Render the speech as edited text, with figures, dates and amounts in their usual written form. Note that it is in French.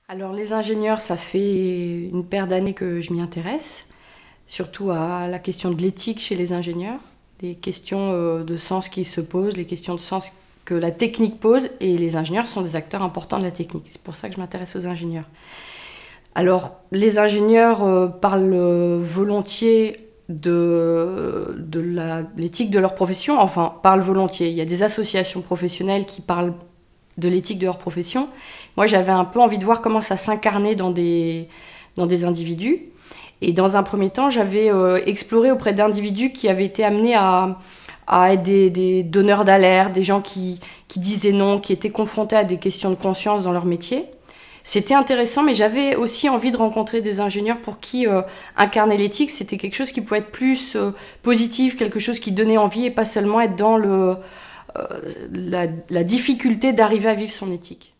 Alors les ingénieurs, ça fait une paire d'années que je m'y intéresse, surtout à la question de l'éthique chez les ingénieurs, les questions de sens qui se posent, les questions de sens que la technique pose, et les ingénieurs sont des acteurs importants de la technique. C'est pour ça que je m'intéresse aux ingénieurs. Alors les ingénieurs parlent volontiers de l'éthique de leur profession, enfin parlent volontiers. Il y a des associations professionnelles qui parlent de l'éthique de leur profession. Moi, j'avais un peu envie de voir comment ça s'incarnait dans des individus. Et dans un premier temps, j'avais exploré auprès d'individus qui avaient été amenés à être des donneurs d'alerte, des gens qui disaient non, qui étaient confrontés à des questions de conscience dans leur métier. C'était intéressant, mais j'avais aussi envie de rencontrer des ingénieurs pour qui incarner l'éthique, c'était quelque chose qui pouvait être plus positif, quelque chose qui donnait envie et pas seulement être dans la difficulté d'arriver à vivre son éthique.